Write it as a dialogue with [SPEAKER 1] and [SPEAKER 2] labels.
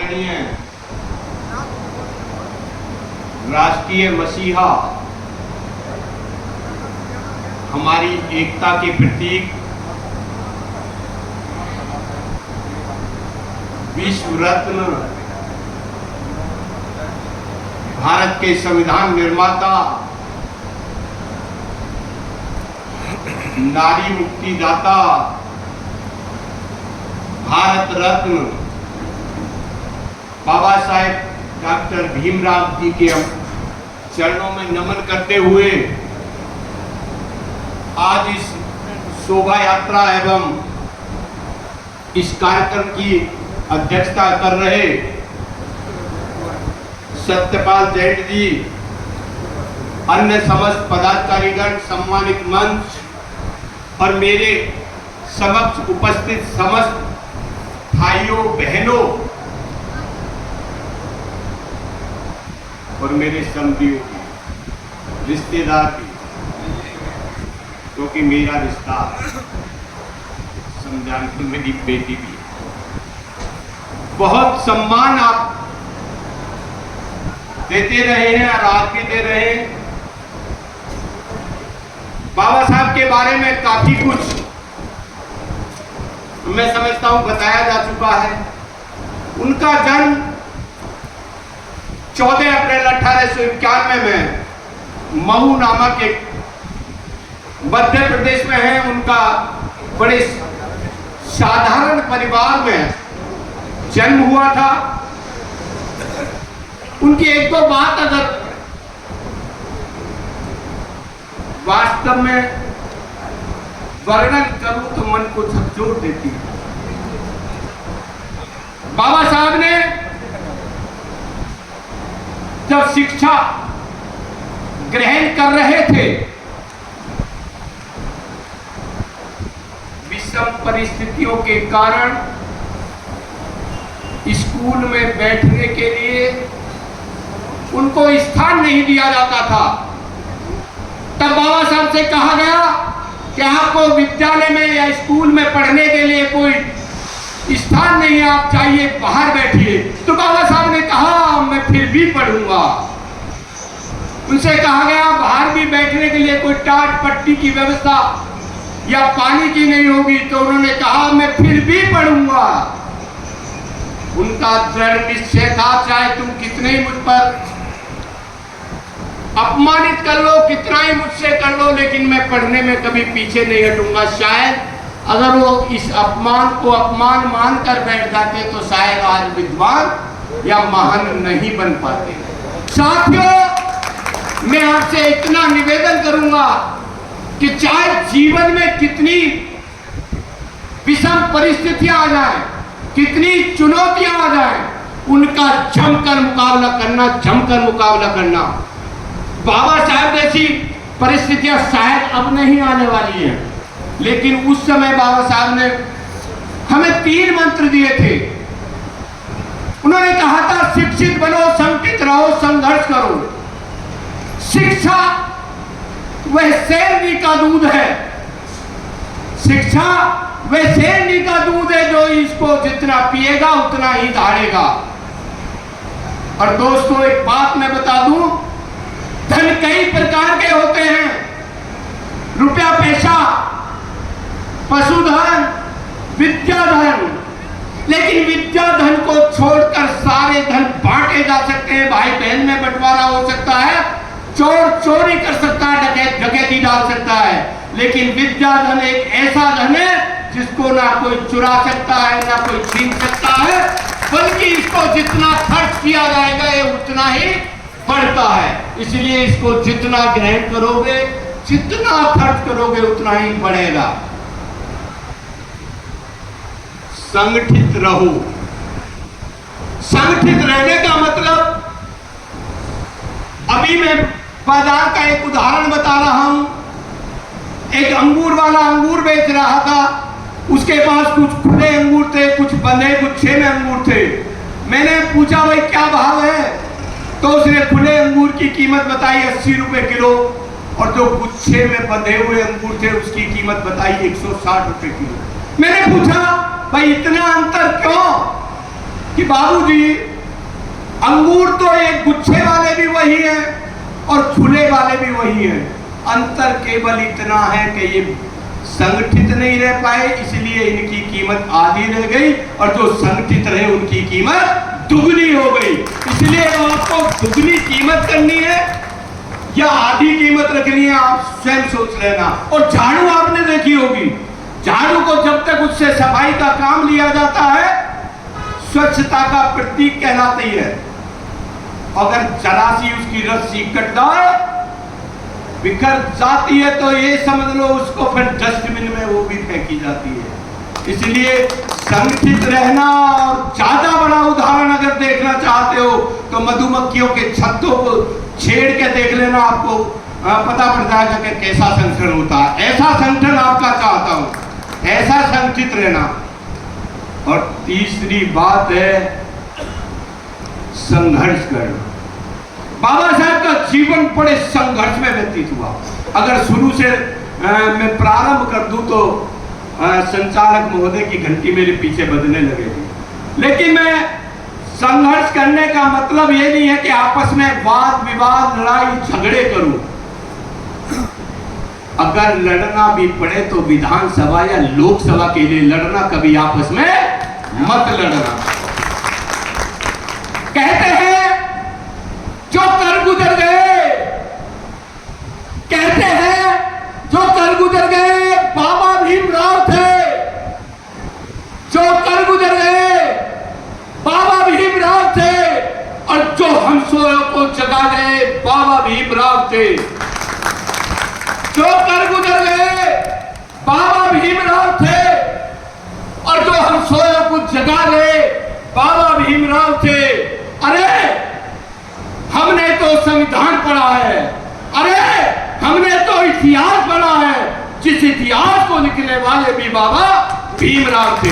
[SPEAKER 1] आदरणीय राष्ट्रीय मसीहा, हमारी एकता के प्रतीक, विश्व रत्न, भारत के संविधान निर्माता, नारी मुक्तिदाता, भारत रत्न बाबा साहेब डॉक्टर भीमराव जी के चरणों में नमन करते हुए आज इस शोभा यात्रा एवं इस कार्यक्रम की अध्यक्षता कर रहे सत्यपाल जैन जी, अन्य समस्त पदाधिकारीगण, सम्मानित मंच और मेरे समक्ष उपस्थित समस्त भाइयों बहनों और मेरे समधियों की, रिश्तेदार की, क्योंकि मेरा रिश्ता समझान तो मेरी बेटी भी है। बहुत सम्मान आप देते रहे हैं और आज भी दे रहे हैं। बाबा साहब के बारे में काफी कुछ मैं समझता हूं बताया जा चुका है। उनका जन्म 14 अप्रैल 1891 में महू नामक एक मध्य प्रदेश में है। उनका बड़े साधारण परिवार में जन्म हुआ था। उनकी एक दो बात अगर वास्तव में वर्णन करूं तो मन को झकझोर देती है। बाबा साहब ने जब शिक्षा ग्रहण कर रहे थे, विषम परिस्थितियों के कारण स्कूल में बैठने के लिए उनको स्थान नहीं दिया जाता था। तब बाबा साहब से कहा गया कि आपको विद्यालय में या स्कूल में पढ़ने के लिए कोई स्थान नहीं है, आप जाइए बाहर बैठिए। तो बाबा साहब ने कहा मैं फिर भी पढ़ूंगा। उनसे कहा गया बाहर भी बैठने के लिए कोई टाट पट्टी की व्यवस्था या पानी की नहीं होगी, तो उन्होंने कहा मैं फिर भी पढ़ूंगा। उनका दृढ़ निश्चय था, चाहे तुम कितने ही मुझ पर अपमानित कर लो, कितना ही मुझसे कर लो, लेकिन मैं पढ़ने में कभी पीछे नहीं हटूंगा। शायद अगर वो इस अपमान को अपमान मानकर बैठ जाते तो शायद आज विद्वान या महान नहीं बन पाते। साथियों, मैं आपसे इतना निवेदन करूंगा कि चाहे जीवन में कितनी विषम परिस्थितियां आ जाए, कितनी चुनौतियां आ जाए, उनका जमकर मुकाबला करना। बाबा साहब जैसी परिस्थितियां शायद अब नहीं आने वाली है, लेकिन उस समय बाबा साहब ने हमें 3 मंत्र दिए थे। उन्होंने कहा था शिक्षित बनो, संकित रहो, संघर्ष करो। शिक्षा वह शेरनी का दूध है, शिक्षा वह शेरनी का दूध है जो इसको जितना पिएगा उतना ही दहाड़ेगा। और दोस्तों, एक बात मैं बता दूं, धन कई प्रकार के होते हैं, रुपया पैसा, पशुधन, विद्याधन, लेकिन विद्याधन को छोड़कर सारे धन बांटे जा सकते हैं। भाई बहन में बंटवारा हो सकता है, चोर चोरी कर सकता है, डकैत डकैती डाल सकता है, लेकिन विद्याधन एक ऐसा धन है जिसको ना कोई चुरा सकता है, ना कोई छीन सकता है, बल्कि इसको जितना खर्च किया जाएगा ये उतना ही बढ़ता है। इसलिए इसको जितना ग्रहण करोगे, जितना खर्च करोगे, उतना ही बढ़ेगा। संगठित रहो। संगठित रहने का मतलब, अभी मैं बाजार का एक उदाहरण बता रहा हूं। एक अंगूर वाला अंगूर बेच रहा था, उसके पास कुछ खुले अंगूर थे, कुछ बंधे गुच्छे में अंगूर थे। मैंने पूछा भाई क्या भाव है, तो उसने खुले अंगूर की कीमत बताई 80 रुपए किलो, और जो गुच्छे में बंधे हुए अंगूर थे उसकी कीमत बताई 160 रुपए किलो। मैंने पूछा भाई इतना अंतर क्यों? कि बाबूजी अंगूर तो एक गुच्छे वाले भी वही हैं और खुले वाले भी वही हैं, अंतर केवल इतना है कि ये संगठित नहीं रह पाए, इसलिए इनकी कीमत आधी रह गई, और जो संगठित रहे उनकी कीमत दुगनी हो गई। इसलिए आपको दुगनी कीमत करनी है या आधी कीमत रखनी है, आप स्वयं सोच लेना। और झाड़ू आपने देखी होगी, झाड़ू को जब तक उससे सफाई का काम लिया जाता है, स्वच्छता का प्रतीक कहलाती है। अगर जरा सी उसकी रस्सी कट जाए, बिखर जाती है, तो ये समझ लो उसको फिर डस्टबिन में वो भी फेंकी जाती है। इसलिए संगठित रहना, और ज्यादा बड़ा उदाहरण अगर देखना चाहते हो तो मधुमक्खियों के छत्तों को छेड़ के देख लेना, आपको पता पड़ जाएगा कि कैसा संगठन होता है। ऐसा संगठन आपका चाहता हूं, ऐसा संगठित रहना। और तीसरी बात है संघर्ष करना। बाबा साहब का जीवन बड़े संघर्ष में व्यतीत हुआ। अगर शुरू से मैं प्रारंभ कर दूं तो संचालक महोदय की घंटी मेरे पीछे बजने लगेगी। लेकिन मैं संघर्ष करने का मतलब ये नहीं है कि आपस में वाद विवाद लड़ाई झगड़े करूं। अगर लड़ना भी पड़े तो विधानसभा या लोकसभा के लिए लड़ना, कभी आपस में मत लड़ना। कहते हैं जो कर गुजर गए, कहते हैं जो कर गुजर गए बाबा भीमराव थे, जो कर गुजर गए बाबा भीमराव थे, और जो हम सोए को जगा गए बाबा भीमराव थे। जो कर गुजर गए बाबा भीमराव थे, और जो हम सोए को जगा गए बाबा भीमराव थे। अरे हमने तो संविधान पढ़ा है, अरे हमने तो इतिहास पढ़ा है, जिस इतिहास को लिखने वाले भी बाबा भीमराव थे।